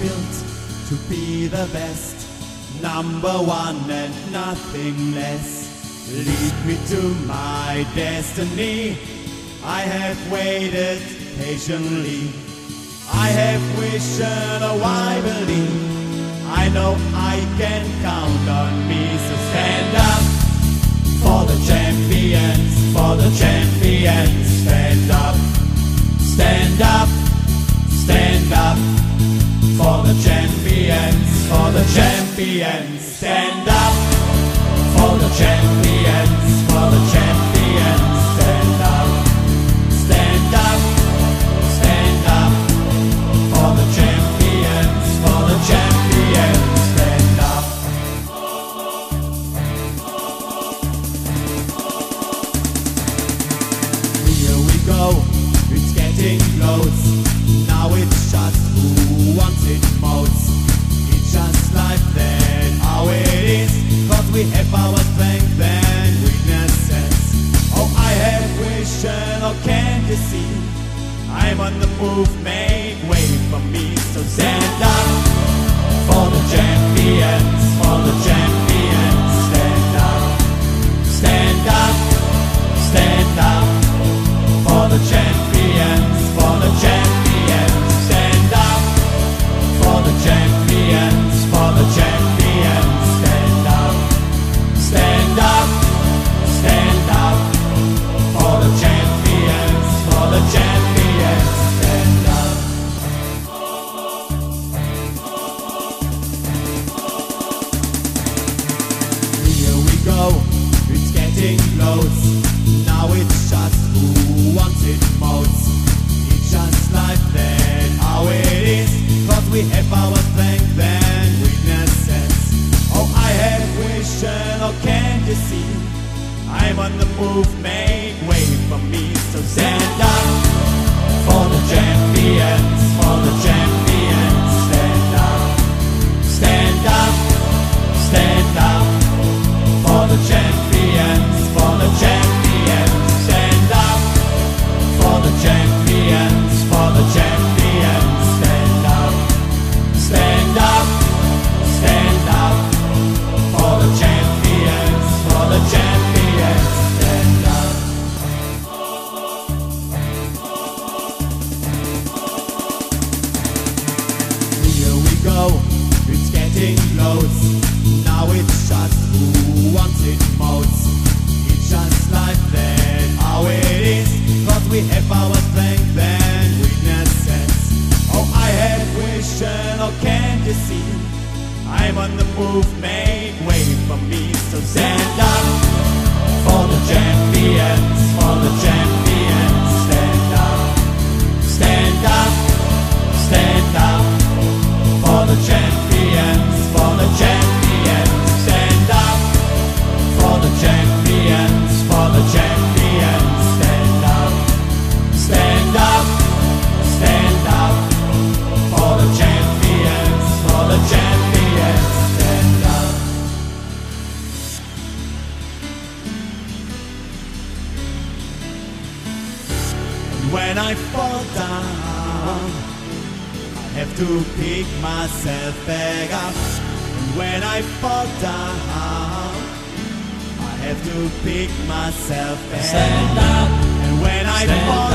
built to be the best, number one and nothing less. Lead me to my destiny. I have waited patiently. I have wished and I believe. I know I can count on me. So stand up for the champions, for the champions. Stand up, stand up, stand up for the champions, for the champions. Stand up for the champions, for the champions. Stand up, stand up, stand up for the champions, for the champions. Stand up. Here we go, it's getting close. Now it's just who wants it most. It's just like that, how it is. Cause we have our strength and weaknesses. Oh, I have vision, oh can't you see? I'm on the move, make way for me. So stand up for the champions, for the champions. Stand up, stand up, stand up for the champions, for the champions. Stand up for the champions, for the champions. Stand up, stand up, stand up for the champions, for the champions. Stand up. Here we go, it's getting close. Now it's just who wants it most. It's just like that, how it is. Cause we have our strength and weaknesses. Oh, I have vision, oh can't you see? I'm on the move, make way for me. So stand up for the champions, for the champions. Stand up, stand up, stand up for the champions, for the champions. Stand up for the champions, for the champions. Stand up, stand up, stand up for the champions, for the champions. Stand up. Here we go, it's getting close. Now it's just who wants it most. It's just like that, how it is. Cause we have our strength and weaknesses. Oh, I have vision, oh can't you see? I'm on the move, make way for me. So stand up for the champions, for the champions. Stand up, stand up, stand up for the champions, for the champions. Stand up for the champions, for the champions. Stand up, stand up, stand up for the champions, for the champions. Stand up. And when I fall down, I have to pick myself back up. And when I fall down, I have to pick myself back. Stand up. And when I fall